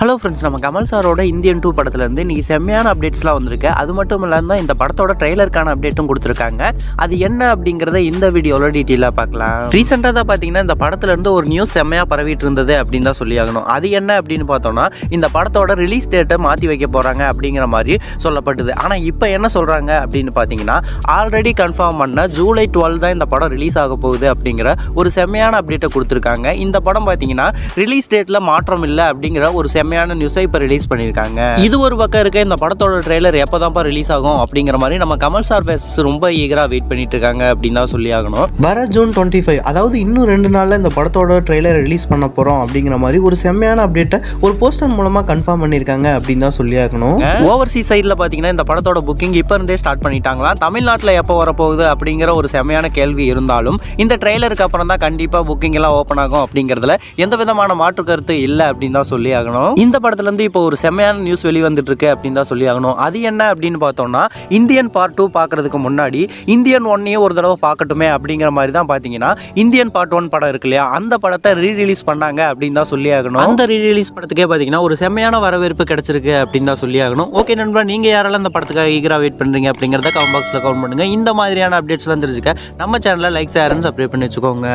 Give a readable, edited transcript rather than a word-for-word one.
Hello friends, நம்ம கமல் சாரோட Indian 2 படத்துலேருந்து இன்றைக்கி செம்மையான அப்டேட்ஸ்லாம் வந்திருக்கு. அது மட்டும் இல்லாமல் இந்த படத்தோட ட்ரெய்லருக்கான அப்டேட்டும் கொடுத்துருக்காங்க. அது என்ன அப்படிங்கிறத இந்த வீடியோவில் டீட்டெயிலாக பார்க்கலாம். ரீசெண்டாக தான் பார்த்தீங்கன்னா இந்த படத்துலேருந்து ஒரு நியூஸ் செம்மையாக பரவிட்டு இருந்தது அப்படின்னு தான் சொல்லி ஆகணும். அது என்ன அப்படின்னு பார்த்தோம்னா, இந்த படத்தோட ரிலீஸ் டேட்டை மாற்றி வைக்க போகிறாங்க அப்படிங்கிற மாதிரி சொல்லப்பட்டது. ஆனால் இப்போ என்ன சொல்கிறாங்க அப்படின்னு பார்த்தீங்கன்னா, ஆல்ரெடி கன்ஃபார்ம் பண்ண ஜூலை 12 தான் இந்த படம் ரிலீஸ் ஆக போகுது அப்படிங்கிற ஒரு செம்மையான அப்டேட்டை கொடுத்துருக்காங்க. இந்த படம் பார்த்தீங்கன்னா ரிலீஸ் டேட்டில் மாற்றம் இல்லை அப்படிங்கிற ஒரு செம்மையான நியூஸை இப்போ ரிலீஸ் பண்ணியிருக்காங்க. இது ஒரு பக்கம் இருக்க, இந்த படத்தோட ட்ரெய்லர் எப்போதான்ப்பா ரிலீஸ் ஆகும் அப்படிங்கிற மாதிரி நம்ம கமல் சார் ஃபேன்ஸ் ரொம்ப ஈகரா வெயிட் பண்ணிட்டு இருக்காங்க அப்படின்னு தான் சொல்லி ஆகணும். வர ஜூன் 25, அதாவது இன்னும் 2 நாள்ல இந்த படத்தோட ட்ரெய்லர் ரிலீஸ் பண்ண போறோம் அப்படிங்கிற மாதிரி ஒரு செம்மையான அப்டேட்டை ஒரு போஸ்டர் மூலமா கன்ஃபார்ம் பண்ணியிருக்காங்க அப்படின்னு தான் சொல்லி ஆகணும். ஓவர்சீஸ் சைடில் பார்த்தீங்கன்னா இந்த படத்தோட புக்கிங் இப்போ இருந்தே ஸ்டார்ட் பண்ணிட்டாங்களாம். தமிழ்நாட்டில் எப்போ வரப்போகுது அப்படிங்கிற ஒரு செம்மையான கேள்வி இருந்தாலும் இந்த ட்ரெய்லருக்கு அப்புறம் தான் கண்டிப்பாக புக்கிங் எல்லாம் ஓப்பன் ஆகும் அப்படிங்கிறதுல எந்த விதமான மாற்று கருத்து இல்லை அப்படின்னு தான் சொல்லி ஆகணும். இந்த படத்துலேருந்து இப்போ ஒரு செம்மையான நியூஸ் வெளிவந்துட்டு இருக்கு அப்படின்னு தான் சொல்லி ஆகணும். அது என்ன அப்படின்னு பார்த்தோம்னா, இந்தியன் பார்ட் 2 பார்க்கறதுக்கு முன்னாடி இந்தியன் 1 ஒரு தடவை பார்க்கட்டுமே அப்படிங்கிற மாதிரி தான் பார்த்தீங்கன்னா இந்தியன் பார்ட் 1 படம் இருக்கு இல்லையா, அந்த படத்தை ரீரிலீஸ் பண்ணாங்க அப்படின்னு தான் சொல்லி ஆகணும். அந்த ரீரிலீஸ் படத்துக்கே பார்த்தீங்கன்னா ஒரு செம்மையான வரவேற்பு கிடைச்சிருக்கு அப்படின்னு தான் சொல்லி ஆகணும். ஓகே நண்பா, நீங்கள் யாரெல்லாம் இந்த படத்துக்காக ஈகரா வெயிட் பண்ணுறீங்க அப்படிங்கிறத கமெண்ட் பாக்ஸில் கமெண்ட் பண்ணுங்க. இந்த மாதிரியான அப்டேட்ஸ்லாம் தெரிஞ்சுக்க நம்ம சேனலை லைக், ஷேர் அண்ட் சப்ஸ்கிரைப் பண்ணி வச்சுக்கோங்க.